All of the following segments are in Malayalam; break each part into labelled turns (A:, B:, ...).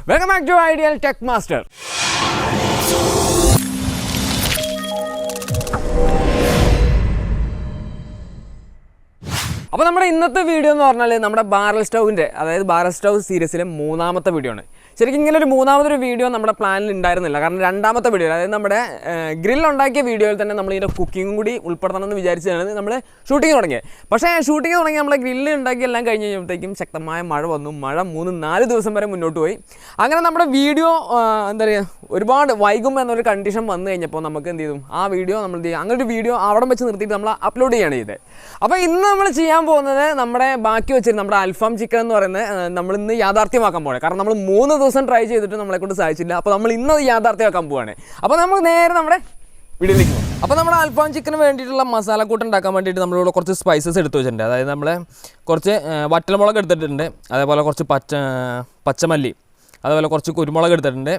A: Welcome back to Ideal Tech Master. അപ്പോൾ നമ്മുടെ ഇന്നത്തെ വീഡിയോ എന്ന് പറഞ്ഞാൽ നമ്മുടെ ബാരൽ സ്റ്റൗവിൻ്റെ അതായത് ബാരൽ സ്റ്റൗ സീരീസിലെ മൂന്നാമത്തെ വീഡിയോ ആണ്. ശരിക്കും ഇങ്ങനെ ഒരു മൂന്നാമതൊരു വീഡിയോ നമ്മുടെ പ്ലാനിൽ ഉണ്ടായിരുന്നില്ല. കാരണം രണ്ടാമത്തെ വീഡിയോ അതായത് നമ്മുടെ ഗ്രിൽ ഉണ്ടാക്കിയ വീഡിയോയിൽ തന്നെ നമ്മൾ ഇതിൻ്റെ കുക്കിങ്ങും കൂടി ഉൾപ്പെടുത്തണമെന്ന് വിചാരിച്ചാണ് നമ്മൾ ഷൂട്ടിങ് തുടങ്ങിയത്. പക്ഷേ ഷൂട്ടിങ് തുടങ്ങി നമ്മളെ ഗ്രില്ല് ഉണ്ടാക്കി എല്ലാം കഴിഞ്ഞ് കഴിഞ്ഞപ്പോഴത്തേക്കും ശക്തമായ മഴ വന്നു. മഴ 3-4 ദിവസം വരെ മുന്നോട്ട് പോയി. അങ്ങനെ നമ്മുടെ വീഡിയോ എന്താ പറയുക ഒരുപാട് വൈകും എന്നൊരു കണ്ടീഷൻ വന്നു കഴിഞ്ഞപ്പോൾ നമുക്ക് എന്ത് ചെയ്തു ആ വീഡിയോ നമ്മൾ എന്ത് ചെയ്യുക അങ്ങനെ ഒരു വീഡിയോ അവിടെ വെച്ച് നിർത്തിയിട്ട് നമ്മൾ അപ്ലോഡ് ചെയ്യുകയാണ് ചെയ്തത്. അപ്പോൾ ഇന്ന് നമ്മൾ ചെയ്യാൻ പോകുന്നത് നമ്മുടെ ബാക്കി വെച്ചിരുന്ന നമ്മുടെ അൽഫാം ചിക്കൻ എന്ന് പറയുന്നത് നമ്മളിന്ന് യാഥാർത്ഥ്യമാക്കാൻ പോകണം. കാരണം നമ്മൾ 3 ദിവസം ട്രൈ ചെയ്തിട്ട് നമ്മളെക്കൊണ്ട് സാധിച്ചില്ല. അപ്പോൾ നമ്മൾ ഇന്നത് യാഥാർത്ഥ്യമാക്കാൻ പോവുകയാണ്. അപ്പോൾ നമുക്ക് നേരെ നമ്മുടെ വീഡിയോയിലേക്ക് പോകും. അപ്പോൾ നമ്മുടെ അൽഫാം ചിക്കന് വേണ്ടിയിട്ടുള്ള മസാലക്കൂട്ട് ഉണ്ടാക്കാൻ വേണ്ടിയിട്ട് നമ്മളിവിടെ കുറച്ച് സ്പൈസസ് എടുത്ത് വെച്ചിട്ടുണ്ട്. അതായത് നമ്മൾ കുറച്ച് വറ്റൽമുളക് എടുത്തിട്ടുണ്ട്, അതേപോലെ കുറച്ച് പച്ചമല്ലി, അതേപോലെ കുറച്ച് കുരുമുളക് എടുത്തിട്ടുണ്ട്,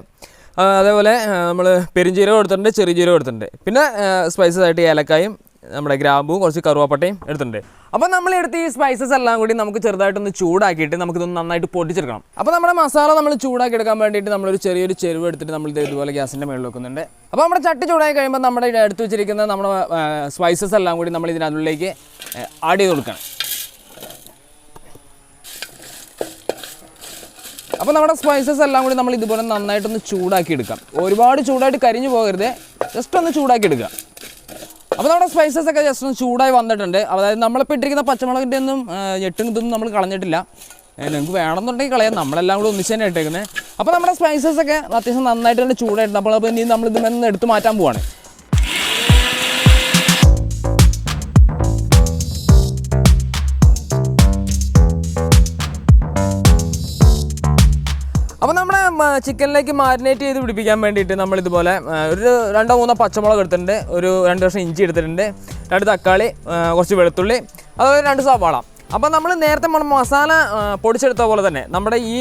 A: അതേപോലെ നമ്മൾ പെരുംജീരകം എടുത്തിട്ടുണ്ട്, ചെറിയ ജീരകം എടുത്തിട്ടുണ്ട്, പിന്നെ സ്പൈസസ് ആയിട്ട് ഏലക്കായും നമ്മുടെ ഗ്രാമ്പും കുറച്ച് കറുവാപ്പട്ടയും എടുത്തിട്ടുണ്ട്. അപ്പോൾ നമ്മളെടുത്ത് ഈ സ്പൈസസ് എല്ലാം കൂടി നമുക്ക് ചെറുതായിട്ടൊന്ന് ചൂടാക്കിയിട്ട് നമുക്കിതൊന്ന് നന്നായിട്ട് പൊടിച്ചെടുക്കണം. അപ്പോൾ നമ്മുടെ മസാല നമ്മൾ ചൂടാക്കി എടുക്കാൻ വേണ്ടിയിട്ട് നമ്മളൊരു ചെറിയൊരു ചെരുവ് എടുത്തിട്ട് നമ്മൾ ഇതുപോലെ ഗ്യാസിൻ്റെ മുകളിൽ വെക്കുന്നുണ്ട്. അപ്പോൾ നമ്മുടെ ചട്ടി ചൂടായി കഴിയുമ്പോൾ നമ്മുടെ എടുത്ത് വെച്ചിരിക്കുന്ന നമ്മുടെ സ്പൈസസ് എല്ലാം കൂടി നമ്മൾ ഇതിനുള്ളിലേക്ക് ആഡ് ചെയ്ത് കൊടുക്കണം. അപ്പോൾ നമ്മുടെ സ്പൈസസ് എല്ലാം കൂടി നമ്മൾ ഇതുപോലെ നന്നായിട്ടൊന്ന് ചൂടാക്കി എടുക്കാം. ഒരുപാട് ചൂടായിട്ട് കരിഞ്ഞു പോകരുത്, ജസ്റ്റ് ഒന്ന് ചൂടാക്കി എടുക്കുക. അപ്പോൾ നമ്മുടെ സ്പൈസസ് ഒക്കെ ജസ്റ്റ് ഒന്ന് ചൂടായി വന്നിട്ടുണ്ട്. അതായത് നമ്മളിപ്പോൾ ഇട്ടിരിക്കുന്ന പച്ചമുളകിൻ്റെ ഒന്നും ഞെട്ടും ഇതൊന്നും നമ്മൾ കളഞ്ഞിട്ടില്ല. നിങ്ങൾക്ക് വേണമെന്നുണ്ടെങ്കിൽ കളയാം, നമ്മളെല്ലാം കൂടി ഒന്നിച്ച് തന്നെ ഇട്ടേക്കുന്നത്. അപ്പോൾ നമ്മുടെ സ്പൈസസ് ഒക്കെ അത്യാവശ്യം നന്നായിട്ട് തന്നെ ചൂടായിട്ടുണ്ട്. അപ്പോൾ ഇനി നമ്മൾ ഇതിൽ എടുത്ത് മാറ്റാൻ പോവാണ്. അപ്പോൾ നമ്മുടെ ചിക്കനിലേക്ക് മാരിനേറ്റ് ചെയ്ത് പിടിപ്പിക്കാൻ വേണ്ടിയിട്ട് നമ്മളിതുപോലെ ഒരു 2-3 പച്ചമുളക് എടുത്തിട്ടുണ്ട്, ഒരു 2 കഷ്ണം ഇഞ്ചി എടുത്തിട്ടുണ്ട്, 2 തക്കാളി, കുറച്ച് വെളുത്തുള്ളി, അതുപോലെ 2 സവാള. അപ്പോൾ നമ്മൾ നേരത്തെ മസാല പൊടിച്ചെടുത്ത പോലെ തന്നെ നമ്മുടെ ഈ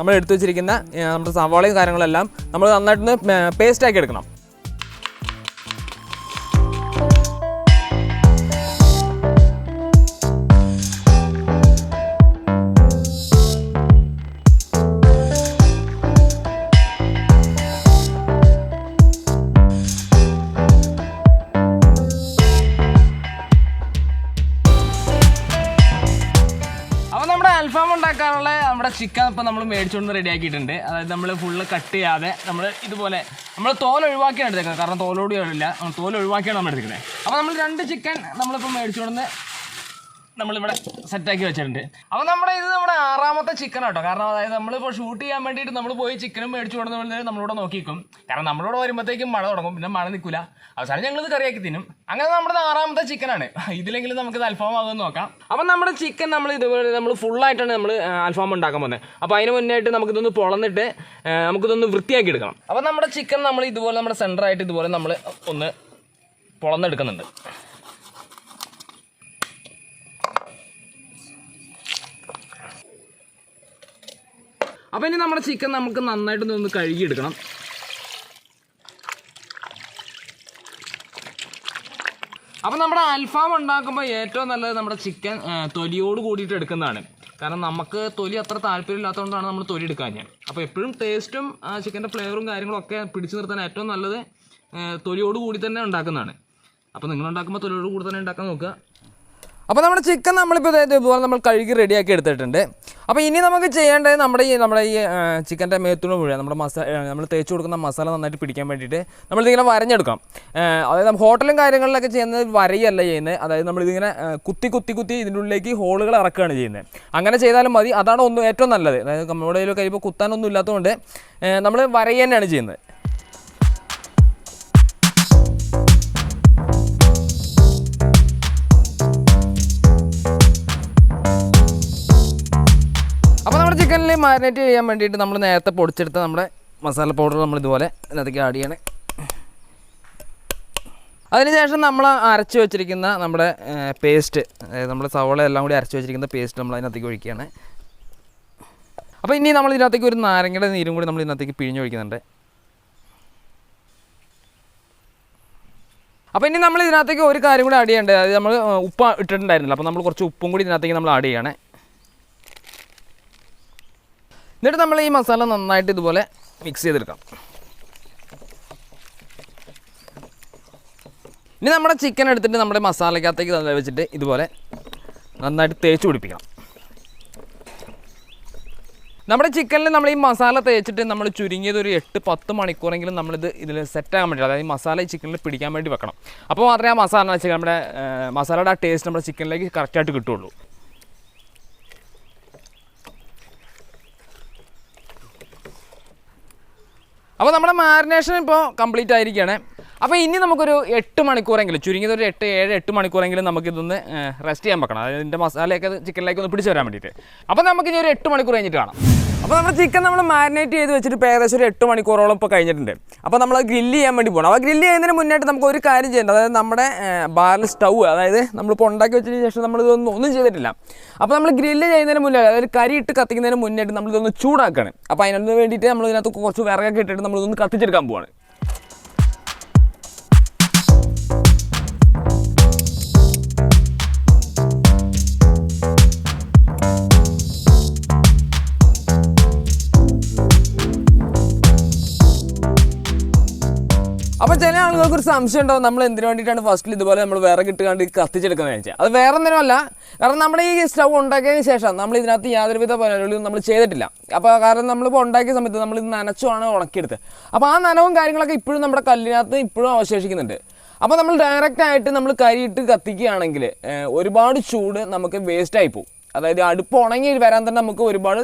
A: നമ്മൾ എടുത്തു വെച്ചിരിക്കുന്ന നമ്മുടെ സവാളയും കാര്യങ്ങളെല്ലാം നമ്മൾ നന്നായിട്ടൊന്ന് പേസ്റ്റാക്കി എടുക്കണം. അൽഫാം ഉണ്ടാക്കാനുള്ള നമ്മുടെ ചിക്കൻ ഇപ്പോൾ നമ്മൾ മേടിച്ചുകൊണ്ട് റെഡി ആക്കിയിട്ടുണ്ട്. അതായത് നമ്മൾ ഫുള്ള് കട്ട് ചെയ്യാതെ നമ്മൾ ഇതുപോലെ നമ്മൾ തോൽ ഒഴിവാക്കിയാണ് എടുത്തേക്കുന്നത്. കാരണം തോലോട് ഇല്ല, തോൽ ഒഴിവാക്കിയാണ് നമ്മൾ എടുക്കുന്നത്. അപ്പോൾ നമ്മൾ 2 ചിക്കൻ നമ്മളിപ്പോൾ മേടിച്ചുകൊണ്ട് നമ്മളിവിടെ സെറ്റാക്കി വെച്ചിട്ടുണ്ട്. അപ്പോൾ നമ്മുടെ 6ാമത്തെ ചിക്കൻ കേട്ടോ. കാരണം അതായത് നമ്മളിപ്പോൾ ഷൂട്ട് ചെയ്യാൻ വേണ്ടിയിട്ട് നമ്മൾ പോയി ചിക്കനും മേടിച്ചു കൊടുക്കുന്നത് നമ്മളിവിടെ നോക്കിക്കും. കാരണം നമ്മളിവിടെ വരുമ്പോഴത്തേക്കും മഴ തുടങ്ങും, പിന്നെ മഴ നിൽക്കില്ല. അവസാനം ഞങ്ങളിത് കറിയാക്കി തിന്നും. അങ്ങനെ നമ്മുടെ 6ാമത്തെ ചിക്കനാണ്. ഇതിലെങ്കിലും നമുക്കിത് അൽഫാം ആകുമെന്ന് നോക്കാം. അപ്പം നമ്മുടെ ചിക്കൻ നമ്മൾ ഇതുപോലെ നമ്മൾ ഫുള്ളായിട്ടാണ് നമ്മൾ അൽഫാം ഉണ്ടാക്കാൻ പോകുന്നത്. അപ്പോൾ അതിന് മുന്നായിട്ട് നമുക്കിതൊന്ന് പൊളന്നിട്ട് നമുക്കിതൊന്ന് വൃത്തിയാക്കി എടുക്കണം. അപ്പോൾ നമ്മുടെ ചിക്കൻ നമ്മൾ ഇതുപോലെ നമ്മുടെ സെൻറ്ററായിട്ട് ഇതുപോലെ നമ്മൾ ഒന്ന് പൊളന്നെടുക്കുന്നുണ്ട്. അപ്പോൾ ഇനി നമ്മുടെ ചിക്കൻ നമുക്ക് നന്നായിട്ടൊന്ന് കഴുകിയെടുക്കണം. അപ്പോൾ നമ്മുടെ അൽഫാം ഉണ്ടാക്കുമ്പോൾ ഏറ്റവും നല്ലത് നമ്മുടെ ചിക്കൻ തൊലിയോട് കൂടിയിട്ട് എടുക്കുന്നതാണ്. കാരണം നമുക്ക് തൊലി അത്ര താല്പര്യമില്ലാത്തതുകൊണ്ടാണ് നമ്മൾ തൊലി എടുക്കാൻ. അപ്പോൾ എപ്പോഴും ടേസ്റ്റും ചിക്കൻ്റെ ഫ്ലേവറും കാര്യങ്ങളൊക്കെ പിടിച്ചു നിർത്താൻ ഏറ്റവും നല്ലത് തൊലിയോട് കൂടി തന്നെ ഉണ്ടാക്കുന്നതാണ്. അപ്പോൾ നിങ്ങളുണ്ടാക്കുമ്പോൾ തൊലിയോട് കൂടി തന്നെ ഉണ്ടാക്കാൻ നോക്കുക. അപ്പോൾ നമ്മുടെ ചിക്കൻ നമ്മളിപ്പോൾ ഇതുപോലെ നമ്മൾ കഴുകി റെഡിയാക്കി എടുത്തിട്ടുണ്ട്. അപ്പോൾ ഇനി നമുക്ക് ചെയ്യേണ്ടത് നമ്മുടെ ഈ ചിക്കൻ്റെ മേത്തൂടെ മുഴുവൻ നമ്മുടെ നമ്മൾ തേച്ച് കൊടുക്കുന്ന മസാല നന്നായിട്ട് പിടിക്കാൻ വേണ്ടിയിട്ട് നമ്മളിതിങ്ങനെ വരഞ്ഞെടുക്കാം. അതായത് ഹോട്ടലും കാര്യങ്ങളിലൊക്കെ ചെയ്യുന്നത് വരയല്ല ചെയ്യുന്നത്. അതായത് നമ്മളിതിങ്ങനെ കുത്തി ഇതിൻ്റെ ഉള്ളിലേക്ക് ഹോളുകൾ ഇറക്കുകയാണ് ചെയ്യുന്നത്. അങ്ങനെ ചെയ്താലും മതി, അതാണ് ഏറ്റവും നല്ലത്. അതായത് നമ്മുടെ കയ്യിൽ കഴിയുമ്പോൾ കുത്താനൊന്നും ഇല്ലാത്തതുകൊണ്ട് നമ്മൾ വരയ തന്നെയാണ് ചെയ്യുന്നത്. അപ്പോൾ നമ്മുടെ ചിക്കനിൽ മാരിനേറ്റ് ചെയ്യാൻ വേണ്ടിയിട്ട് നമ്മൾ നേരത്തെ പൊടിച്ചെടുത്ത നമ്മുടെ മസാല പൗഡർ നമ്മൾ ഇതുപോലെ ഇതിനകത്തേക്ക് ആഡ് ചെയ്യണം. അതിനുശേഷം നമ്മൾ അരച്ച് വെച്ചിരിക്കുന്ന നമ്മുടെ പേസ്റ്റ്, അതായത് നമ്മുടെ സവോള എല്ലാം കൂടി അരച്ച് വെച്ചിരിക്കുന്ന പേസ്റ്റ് നമ്മൾ അതിനകത്തേക്ക് ഒഴിക്കുകയാണ്. അപ്പോൾ ഇനി നമ്മൾ ഇതിനകത്തേക്ക് ഒരു നാരങ്ങയുടെ നീരും കൂടി നമ്മൾ ഇതിനകത്തേക്ക് പിഴിഞ്ഞൊഴിക്കുന്നുണ്ട്. അപ്പോൾ ഇനി നമ്മൾ ഇതിനകത്തേക്ക് ഒരു കാര്യം കൂടി ആഡ് ചെയ്യേണ്ടത്, അത് നമ്മൾ ഉപ്പ് ഇട്ടിട്ടുണ്ടായിരുന്നില്ല. അപ്പോൾ നമ്മൾ കുറച്ച് ഉപ്പും കൂടി ഇതിനകത്തേക്ക് നമ്മൾ ആഡ് ചെയ്യണേ. എന്നിട്ട് നമ്മൾ ഈ മസാല നന്നായിട്ട് ഇതുപോലെ മിക്സ് ചെയ്തെടുക്കാം. ഇനി നമ്മുടെ ചിക്കൻ എടുത്തിട്ട് നമ്മുടെ മസാലക്കകത്തേക്ക് നല്ല വെച്ചിട്ട് ഇതുപോലെ നന്നായിട്ട് തേച്ച് പിടിപ്പിക്കണം. നമ്മുടെ ചിക്കനിൽ നമ്മൾ ഈ മസാല തേച്ചിട്ട് നമ്മൾ ചുരുങ്ങിയത് ഒരു 8-10 മണിക്കൂറെങ്കിലും നമ്മളിത് ഇതിൽ സെറ്റാകാൻ വേണ്ടി, അതായത് മസാല ഈ ചിക്കനിൽ പിടിക്കാൻ വേണ്ടി വെക്കണം. അപ്പോൾ മാത്രമേ ആ മസാല വെച്ചാൽ നമ്മുടെ മസാലയുടെ ആ ടേസ്റ്റ് നമ്മുടെ ചിക്കനിലേക്ക് കറക്റ്റായിട്ട് കിട്ടുള്ളൂ. അപ്പോൾ നമ്മുടെ മാരിനേഷൻ ഇപ്പോൾ കംപ്ലീറ്റ് ആയിരിക്കുകയാണ്. അപ്പോൾ ഇനി നമുക്കൊരു 8 മണിക്കൂറെങ്കിലും, ചുരുങ്ങിയത് ഒരു 7-8 മണിക്കൂറെങ്കിലും നമുക്കിതൊന്ന് റെസ്റ്റ് ചെയ്യാൻ വെക്കണം. അതായത് ഇതിൻ്റെ മസാലയൊക്കെ ചിക്കനിലേക്ക് ഒന്ന് പിടിച്ച് വരാൻ വേണ്ടിയിട്ട്. അപ്പോൾ നമുക്കിനി ഒരു 8 മണിക്കൂർ കഴിഞ്ഞിട്ട് കാണാം. അപ്പോൾ നമ്മുടെ ചിക്കൻ നമ്മൾ മാരിനേറ്റ് ചെയ്ത് വെച്ചിട്ട് ഇപ്പോൾ ഏകദേശം ഒരു 8 മണിക്കൂറോളം ഇപ്പോൾ കഴിഞ്ഞിട്ടുണ്ട്. അപ്പോൾ നമ്മൾ ഗ്രില്ല് ചെയ്യാൻ വേണ്ടി പോകണം. അപ്പോൾ ഗ്രില്ല് ചെയ്യുന്നതിന് മുന്നായിട്ട് നമുക്ക് ഒരു കാര്യം ചെയ്യേണ്ടത്, അതായത് നമ്മുടെ ബാരൽ സ്റ്റൗ, അതായത് നമ്മളിപ്പോൾ ഉണ്ടാക്കി വെച്ചതിന് ശേഷം നമ്മളിതൊന്നും ചെയ്തിട്ടില്ല. അപ്പോൾ നമ്മൾ ഗ്രില്ല് ചെയ്യുന്നതിന് മുന്നേ, അതായത് കരി ഇട്ട് കത്തിക്കുന്നതിന് മുന്നായിട്ട് നമ്മളിതൊന്ന് ചൂടാക്കുകയാണ്. അപ്പോൾ അതിനൊന്ന് വേണ്ടിയിട്ട് നമ്മൾ ഇതിനകത്ത് കുറച്ച് വിറകൊക്കെ ഇട്ടിട്ട് നമ്മളിതൊന്ന് കത്തിച്ചെടുക്കാൻ പോവാണ്. അപ്പോൾ ചില ആളുകൾക്കൊരു സംശയം ഉണ്ടാവും, നമ്മൾ എന്തിനു വേണ്ടിയിട്ടാണ് ഫസ്റ്റിൽ ഇതുപോലെ നമ്മൾ വിറകിട്ട് കണ്ട് കത്തിച്ചെടുക്കുന്നത് വെച്ചാൽ. അത് വേറെ ഒന്നിനുമല്ല, കാരണം നമ്മുടെ ഈ സ്റ്റൗ ഉണ്ടാക്കിയതിന് ശേഷം നമ്മൾ ഇതിനകത്ത് യാതൊരുവിധ പരിപാടികളും നമ്മൾ ചെയ്തിട്ടില്ല. അപ്പോൾ കാരണം നമ്മളിപ്പോൾ ഉണ്ടാക്കിയ സമയത്ത് നമ്മളിത് നനച്ചുമാണ് ഉണക്കിയെടുത്തത്. അപ്പോൾ ആ നനവും കാര്യങ്ങളൊക്കെ ഇപ്പോഴും നമ്മുടെ കല്ലിനകത്ത് ഇപ്പോഴും അവശേഷിക്കുന്നുണ്ട്. അപ്പോൾ നമ്മൾ ഡയറക്റ്റായിട്ട് നമ്മൾ കരിയിട്ട് കത്തിക്കുകയാണെങ്കിൽ ഒരുപാട് ചൂട് നമുക്ക് വേസ്റ്റായി പോകും. അതായത് അടുപ്പ് ഉണങ്ങി വരാൻ തന്നെ നമുക്ക് ഒരുപാട്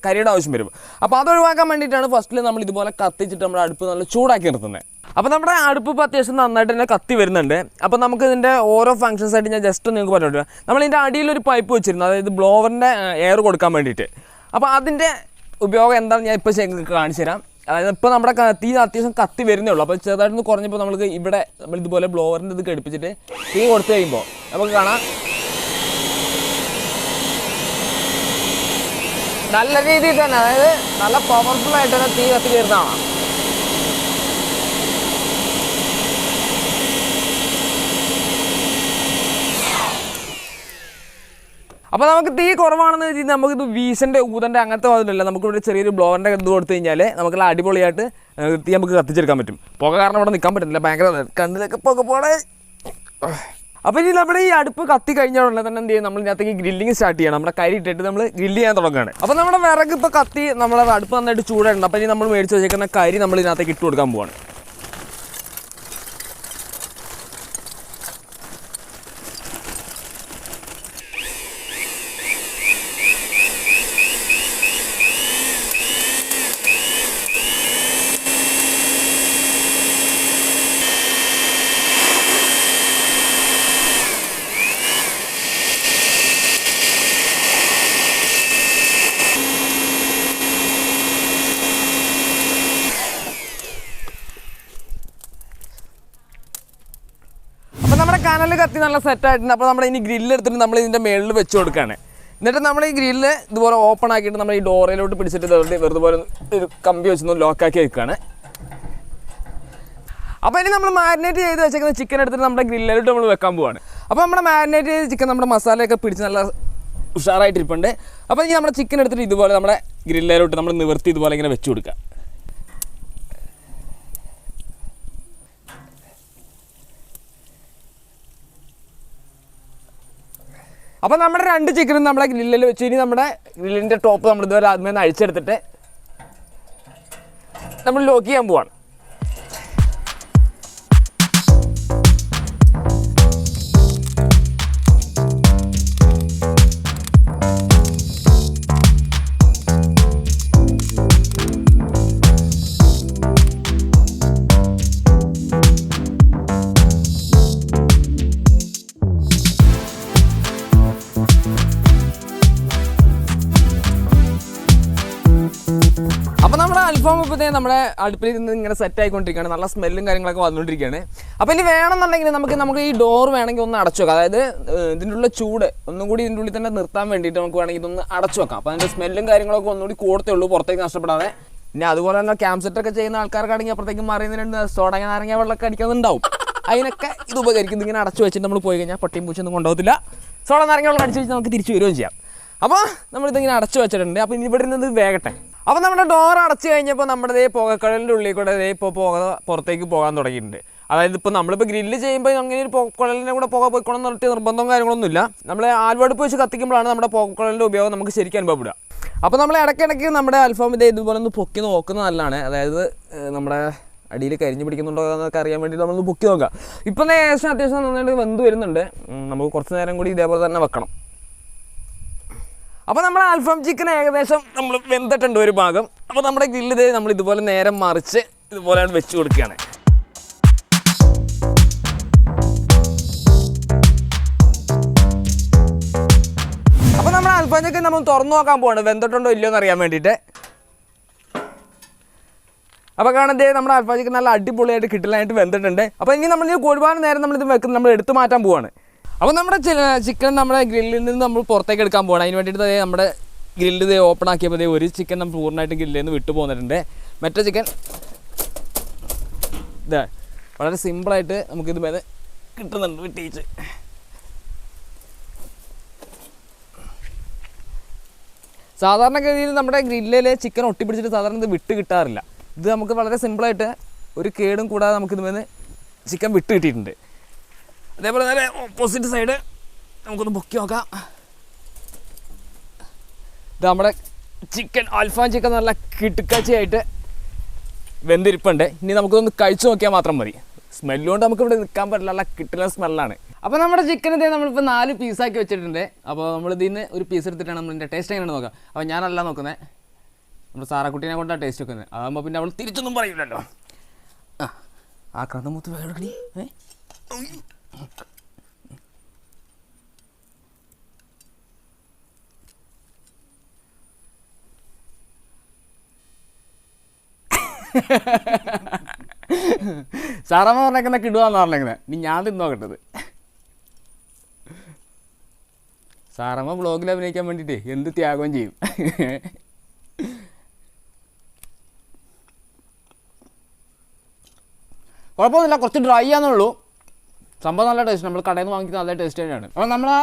A: കരിയുടെ ആവശ്യം വരും. അപ്പോൾ അത് ഒഴിവാക്കാൻ വേണ്ടിയിട്ടാണ് ഫസ്റ്റിൽ നമ്മൾ ഇതുപോലെ കത്തിച്ചിട്ട് നമ്മുടെ അടുപ്പ് നല്ല ചൂടാക്കി നിർത്തുന്നത്. അപ്പോൾ നമ്മുടെ അടുപ്പ് ഇപ്പോൾ അത്യാവശ്യം നന്നായിട്ട് തന്നെ കത്തി വരുന്നുണ്ട്. അപ്പോൾ നമുക്ക് ഇതിൻ്റെ ഓരോ ഫങ്ഷൻസ് ആയിട്ട് ഞാൻ ജസ്റ്റ് നിങ്ങൾക്ക് പറഞ്ഞിട്ട്, നമ്മളിതിൻ്റെ അടിയിലൊരു പൈപ്പ് വെച്ചിരുന്നു, അതായത് ബ്ലോവറിൻ്റെ എയർ കൊടുക്കാൻ വേണ്ടിയിട്ട്. അപ്പോൾ അതിൻ്റെ ഉപയോഗം എന്താണെന്ന് ഞാൻ ഇപ്പോൾ നിങ്ങൾക്ക് കാണിച്ചു തരാം. അതായത് ഇപ്പോൾ നമ്മുടെ തീ അത്യാവശ്യം കത്തി വരുന്നേ ഉള്ളൂ. അപ്പോൾ ചെറുതായിട്ടൊന്ന് കുറഞ്ഞപ്പോൾ നമ്മൾക്ക് ഇവിടെ നമ്മൾ ഇതുപോലെ ബ്ലോവറിൻ്റെ ഇത് ഘടിപ്പിച്ചിട്ട് തീ കൊടുത്തു കഴിയുമ്പോൾ നമുക്ക് കാണാം നല്ല രീതിയിൽ തന്നെ, അതായത് നല്ല പവർഫുള്ളായിട്ട് തന്നെ തീ കത്തി കയറുന്നതാണ്. അപ്പോൾ നമുക്ക് തീ കുറവാണെന്ന് വെച്ചാൽ നമുക്കിത് വീശൻ്റെ ഊതൻ്റെ അങ്ങനത്തെ അതിലല്ല, നമുക്കിവിടെ ചെറിയൊരു ബ്ലോവറിൻ്റെ ഇത് കൊടുത്തു കഴിഞ്ഞാൽ നമുക്കുള്ള അടിപൊളിയായിട്ട് തീ നമുക്ക് കത്തിച്ചെടുക്കാൻ പറ്റും. പുക കാരണം ഇവിടെ നിൽക്കാൻ പറ്റുന്നില്ല, ഭയങ്കര കണ്ണിലൊക്കെ പുക പോടെ. അപ്പോൾ ഇനി നമ്മുടെ ഈ അടുപ്പ് കത്തി കഴിഞ്ഞ ഉടനെ തന്നെ എന്ത് ചെയ്യും, നമ്മൾ ഇതിനകത്തേക്ക് ഗ്രില്ലിങ് സ്റ്റാർട്ട് ചെയ്യണം. നമ്മുടെ കരി ഇട്ടിട്ട് നമ്മൾ ഗ്രില്ല് ചെയ്യാൻ തുടങ്ങുകയാണ്. അപ്പോൾ നമ്മുടെ വിറക് ഇപ്പോൾ കത്തി നമ്മളെ അടുപ്പ് നന്നായിട്ട് ചൂടായിട്ടുണ്ട്. അപ്പോൾ ഇനി നമ്മൾ മേടിച്ച് വെച്ചേക്കുന്ന കരി നമ്മൾ ഇതിനകത്തേക്ക് ഇട്ട് കൊടുക്കാൻ പോവാണ്. നമ്മുടെ കനൽ കത്തി നല്ല സെറ്റായിട്ടുണ്ട്. അപ്പോൾ നമ്മൾ ഇനി ഗ്രില്ല് എടുത്തിട്ട് നമ്മൾ ഇതിൻ്റെ മേളിൽ വെച്ച് കൊടുക്കുകയാണ്. എന്നിട്ട് നമ്മൾ ഈ ഗ്രില്ല് ഇതുപോലെ ഓപ്പൺ ആക്കിയിട്ട് നമ്മൾ ഈ ഡോറയിലോട്ട് പിടിച്ചിട്ട് വെറുതെ പോലെ ഒരു കമ്പി വെച്ചൊന്ന് ലോക്കാക്കി വെക്കുകയാണ്. അപ്പോൾ ഇനി നമ്മൾ മാരിനേറ്റ് ചെയ്ത് വെച്ചേക്കുന്ന ചിക്കൻ എടുത്തിട്ട് നമ്മുടെ ഗ്രില്ലിലോട്ട് നമ്മൾ വെക്കാൻ പോവാണ്. അപ്പോൾ നമ്മുടെ മാരിനേറ്റ് ചെയ്ത ചിക്കൻ നമ്മുടെ മസാലയൊക്കെ പിടിച്ച് നല്ല ഉഷാറായിട്ടിരിപ്പുണ്ട്. അപ്പോൾ ഇനി നമ്മുടെ ചിക്കൻ എടുത്തിട്ട് ഇതുപോലെ നമ്മുടെ ഗ്രില്ലിലോട്ട് നമ്മൾ നിവർത്തി ഇതുപോലെ ഇങ്ങനെ വെച്ച് കൊടുക്കുക. അപ്പോൾ നമ്മുടെ 2 ചിക്കനും നമ്മളെ ഗ്രില്ലിൽ വെച്ച് ഇനി നമ്മുടെ ഗ്രില്ലിൻ്റെ ടോപ്പ് നമ്മൾ ഇതുവരെ ആദ്യമേ നിന്ന് അഴിച്ചെടുത്തിട്ട് നമ്മൾ ലോക്ക് ചെയ്യാൻ പോവാണ്. അപ്പോൾ നമ്മുടെ അൽഫാം ഇപ്പോഴത്തേ നമ്മുടെ അടുപ്പിൽ നിന്ന് ഇങ്ങനെ സെറ്റ് ആയിക്കൊണ്ടിരിക്കുകയാണ്. നല്ല സ്മെല്ലും കാര്യങ്ങളൊക്കെ വന്നുകൊണ്ടിരിക്കുകയാണ്. അപ്പോൾ ഇനി വേണമെന്നുണ്ടെങ്കിൽ നമുക്ക് ഈ ഡോർ വേണമെങ്കിൽ ഒന്ന് അടച്ചു വെക്കാം. അതായത് ഇതിൻ്റെ ഉള്ള ചൂട് ഒന്നും കൂടി ഇതിൻ്റെ ഉള്ളിൽ തന്നെ നിർത്താൻ വേണ്ടിയിട്ട് നമുക്ക് വേണമെങ്കിൽ ഇതൊന്ന് അടച്ചു വെക്കാം. അപ്പോൾ അതിൻ്റെ സ്മെല്ലും കാര്യങ്ങളൊക്കെ ഒന്നുകൂടി കൂടത്തേ ഉള്ളൂ, പുറത്തേക്ക് നഷ്ടപ്പെടാതെ. പിന്നെ അതുപോലെ തന്നെ ക്യാമ്പ് സെറ്റൊക്കെ ചെയ്യുന്ന ആൾക്കാർക്കാണെങ്കിൽ അപ്പുറത്തേക്ക് മാറിയതിന് സോഡ നാരങ്ങ വെള്ളമൊക്കെ അടിക്കാന്നുണ്ടാവും. അതിനൊക്കെ ഇത് ഉപകരിക്കും. ഇങ്ങനെ അടച്ചു വെച്ചിട്ട് നമ്മൾ പോയി കഴിഞ്ഞാൽ പട്ടിയും പൂച്ചൊന്നും കൊണ്ടുപോകത്തില്ല. സോഡ നാരങ്ങ വെള്ളം അടിച്ച് വെച്ച് നമുക്ക് തിരിച്ചു വരികയും ചെയ്യാം. അപ്പോൾ നമ്മളിതിങ്ങനെ അടച്ചു വെച്ചിട്ടുണ്ട്. അപ്പോൾ ഇനി ഇവിടെ നിന്ന് വേഗട്ടെ. അപ്പോൾ നമ്മുടെ ഡോർ അടച്ചു കഴിഞ്ഞപ്പോൾ നമ്മുടെ പുകക്കടലിൻ്റെ ഉള്ളിൽ കൂടെ ഇപ്പോൾ പുക പുറത്തേക്ക് പോകാൻ തുടങ്ങിയിട്ടുണ്ട്. അതായത് ഇപ്പോൾ നമ്മളിപ്പോൾ ഗ്രില്ല് ചെയ്യുമ്പോൾ അങ്ങനെ ഒരു പുകക്കുഴലിൻ്റെ കൂടെ പുക പോയിക്കോണം എന്ന് പറഞ്ഞിട്ട് നിർബന്ധവും കാര്യങ്ങളൊന്നുമില്ല. നമ്മൾ ആൽവടുപ്പ് വെച്ച് കത്തിക്കുമ്പോഴാണ് നമ്മുടെ പുകക്കുഴലിൻ്റെ ഉപയോഗം നമുക്ക് ശരിക്കും അനുഭവപ്പെടുക. അപ്പോൾ നമ്മൾ ഇടയ്ക്കിടയ്ക്ക് നമ്മുടെ അൽഫാം ഇതുപോലെ ഒന്ന് പൊക്കി നോക്കുന്നത് നല്ലതാണ്. അതായത് നമ്മുടെ അടിയിൽ കരിഞ്ഞ് പിടിക്കുന്നുണ്ടോ എന്നൊക്കെ അറിയാൻ വേണ്ടി നമ്മളൊന്ന് പൊക്കി നോക്കാം. ഇപ്പം ഏകദേശം അത്യാവശ്യം നന്നായിട്ട് വെന്ത് വരുന്നുണ്ട്. നമുക്ക് കുറച്ച് നേരം കൂടി ഇതേപോലെ തന്നെ വെക്കണം. അപ്പോൾ നമ്മുടെ അൽഫാം ചിക്കൻ ഏകദേശം നമ്മൾ വെന്തിട്ടുണ്ട് ഒരു ഭാഗം. അപ്പോൾ നമ്മുടെ ഗ്രില്ല് നമ്മൾ ഇതുപോലെ നേരം മറിച്ച് ഇതുപോലെ വെച്ച് കൊടുക്കുകയാണ്. അപ്പോൾ നമ്മുടെ അൽഫാം ചിക്കൻ നമ്മൾ തുറന്നു നോക്കാൻ പോവാണ് വെന്തിട്ടുണ്ടോ ഇല്ലയോ എന്ന് അറിയാൻ വേണ്ടിയിട്ട്. അപ്പോൾ കാണാൻ നമ്മുടെ അൽഫാം ചിക്കൻ നല്ല അടിപൊളിയായിട്ട് കിട്ടലായിട്ട് വെന്തിട്ടുണ്ട്. അപ്പോൾ ഇനി നമ്മൾ ഒരുപാട് നേരം നമ്മളിത് വെക്കുന്നത് നമ്മൾ എടുത്തു മാറ്റാൻ പോവാണ്. അപ്പോൾ നമ്മുടെ ചിക്കൻ നമ്മുടെ ഗ്രില്ലിൽ നിന്ന് നമ്മൾ പുറത്തേക്ക് എടുക്കാൻ പോകണം. അതിന് വേണ്ടിയിട്ട് നമ്മുടെ ഗ്രില്ല് ഓപ്പൺ ആക്കിയപ്പോൾ ഒരു ചിക്കൻ നമ്മൾ പൂർണ്ണമായിട്ട് ഗ്രില്ലിൽ നിന്ന് വിട്ടു പോന്നിട്ടുണ്ട്. മറ്റേ ചിക്കൻ ഇതാ വളരെ സിമ്പിളായിട്ട് നമുക്കിത് മേലെ കിട്ടുന്നുണ്ട് വിട്ടേച്ച്. സാധാരണഗതിയിൽ നമ്മുടെ ഗ്രില്ലിൽ ചിക്കൻ ഒട്ടിപ്പിടിച്ചിട്ട് സാധാരണ ഇത് വിട്ട് കിട്ടാറില്ല. ഇത് നമുക്ക് വളരെ സിമ്പിളായിട്ട് ഒരു കേടും കൂടാതെ നമുക്കിത് മേലെ ചിക്കൻ വിട്ട് കിട്ടിയിട്ടുണ്ട്. അതേപോലെ തന്നെ ഓപ്പോസിറ്റ് സൈഡ് നമുക്കൊന്ന് പൊക്കി നോക്കാം. ഇത് നമ്മുടെ ചിക്കൻ അൽഫാം ചിക്കൻ നല്ല കിട്ടുക്കാച്ചയായിട്ട് വെന്തിരിപ്പുണ്ട്. ഇനി നമുക്കൊന്ന് കഴിച്ചു നോക്കിയാൽ മാത്രം മതി. സ്മെല്ലുകൊണ്ട് നമുക്കിവിടെ നിൽക്കാൻ പറ്റില്ല, നല്ല കിട്ടുന്ന സ്മെല്ലാണ്. അപ്പോൾ നമ്മുടെ ചിക്കൻ നമ്മളിപ്പോൾ 4 പീസാക്കി വെച്ചിട്ടുണ്ട്. അപ്പോൾ നമ്മളിതിന് ഒരു പീസ് എടുത്തിട്ടാണ് നമ്മളിതിൻ്റെ ടേസ്റ്റ് എങ്ങനെയാണ് നോക്കാം. അപ്പോൾ ഞാനല്ല നോക്കുന്നത്, നമ്മുടെ സാറാക്കുട്ടീനെ കൊണ്ടാണ് ടേസ്റ്റ് വെക്കുന്നത്. അതാകുമ്പോൾ പിന്നെ അവൾ തിരിച്ചൊന്നും പറയില്ലല്ലോ. ആ കണ്ണുമൂത്ത് വേഗം എടുക്കണി. സാറമ്മ പറഞ്ഞേക്കുന്ന കിടുവാന്ന് പറഞ്ഞേക്കുന്നത്. ഇനി ഞാൻ തിന്നോക്കട്ടത്. സാറമ്മ വ്ളോഗിൽ അഭിനയിക്കാൻ വേണ്ടിയിട്ട് എന്ത് ത്യാഗവും ചെയ്യും. കുഴപ്പമൊന്നുമില്ല, കുറച്ച് ഡ്രൈ ആണെന്നുള്ളൂ. സംഭവം നല്ല ടേസ്റ്റ്. നമ്മൾ കടയിൽ നിന്ന് വാങ്ങിക്കുന്ന നല്ല ടേസ്റ്റ് തന്നെയാണ്. അപ്പോൾ നമ്മൾ ആ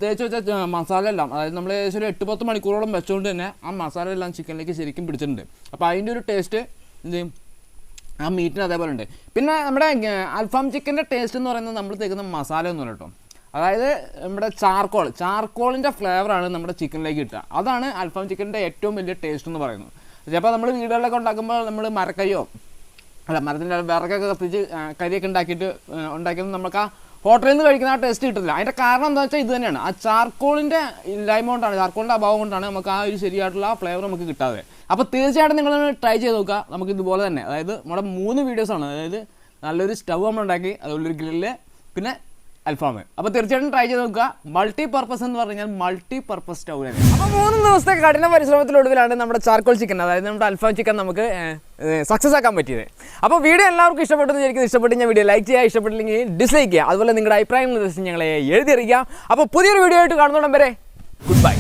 A: തേച്ച് വെച്ച മസാല എല്ലാം, അതായത് നമ്മൾ ഏകദേശം ഒരു 8-10 മണിക്കൂറോളം വെച്ചുകൊണ്ട് തന്നെ ആ മസാല എല്ലാം ചിക്കനിലേക്ക് ശരിക്കും പിടിച്ചിട്ടുണ്ട്. അപ്പോൾ അതിൻ്റെ ഒരു ടേസ്റ്റ് എന്ത് ചെയ്യും ആ മീറ്റിന് അതേപോലെ ഉണ്ട്. പിന്നെ നമ്മുടെ അൽഫാം ചിക്കൻ്റെ ടേസ്റ്റ് എന്ന് പറയുന്നത് നമ്മൾ തേക്കുന്ന മസാല ഒന്നും കേട്ടോ. അതായത് നമ്മുടെ ചാർക്കോളിൻ്റെ ഫ്ലേവറാണ് നമ്മുടെ ചിക്കനിലേക്ക് കിട്ടുക. അതാണ് അൽഫാം ചിക്കൻ്റെ ഏറ്റവും വലിയ ടേസ്റ്റ് എന്ന് പറയുന്നത്. ചിലപ്പോൾ നമ്മൾ വീടുകളിലൊക്കെ ഉണ്ടാക്കുമ്പോൾ നമ്മൾ മരക്കയ്യോ മരത്തിൻ്റെ വിറകൊക്കെ കത്തിച്ച് കരിയൊക്കെ ഉണ്ടാക്കിയത് നമുക്ക് ആ ഹോട്ടലിൽ നിന്ന് കഴിക്കുന്ന ആ ടേസ്റ്റ് കിട്ടില്ല. അതിൻ്റെ കാരണം എന്താ വെച്ചാൽ ഇത് തന്നെയാണ്. ആ ചാർക്കോളിൻ്റെ ഇല്ലായ്മ കൊണ്ടാണ്, ചാർക്കോളിൻ്റെ അഭാവം കൊണ്ടാണ് നമുക്ക് ആ ഒരു ശരിയായിട്ടുള്ള ആ ഫ്ലേവർ നമുക്ക് കിട്ടാതെ. അപ്പോൾ തീർച്ചയായിട്ടും നിങ്ങളൊന്ന് ട്രൈ ചെയ്ത് നോക്കുക. നമുക്ക് ഇതുപോലെ തന്നെ, അതായത് നമ്മുടെ 3 വീഡിയോസാണ്. അതായത് നല്ലൊരു സ്റ്റവ് നമ്മളുണ്ടാക്കി, അതുപോലൊരു ഗ്രില്ല്, പിന്നെ അൽഫാം. അപ്പോൾ തീർച്ചയായിട്ടും ട്രൈ ചെയ്ത് നോക്കുക. മൾട്ടി പർപ്പസ് എന്ന് പറഞ്ഞാൽ മൾട്ടി പർപ്പസ് സ്റ്റൗ തന്നെ. അപ്പോൾ 3 ദിവസത്തെ കഠിന പരിശ്രമത്തിലൊടുവിലാണ് നമ്മുടെ ചാർക്കോൾ ചിക്കൻ, അതായത് നമ്മുടെ അൽഫാം ചിക്കൻ നമുക്ക് സക്സസ് ആക്കാൻ പറ്റിയത്. അപ്പോൾ വീഡിയോ എല്ലാവർക്കും ഇഷ്ടപ്പെട്ടെന്ന് വിചാരിക്കുന്നത്. ഇഷ്ടപ്പെട്ട് ഞാൻ വീഡിയോ ലൈക്ക് ചെയ്യുക, ഇഷ്ടപ്പെട്ടില്ലെങ്കിൽ ഡിസ്ലൈക്ക് ചെയ്യുക. അതുപോലെ നിങ്ങളുടെ അഭിപ്രായങ്ങൾ ഞങ്ങളെ എഴുതി അറിയിക്കുക. അപ്പോൾ പുതിയൊരു വീഡിയോ ആയിട്ട് കാണുന്നോടം വരെ ഗുഡ് ബൈ.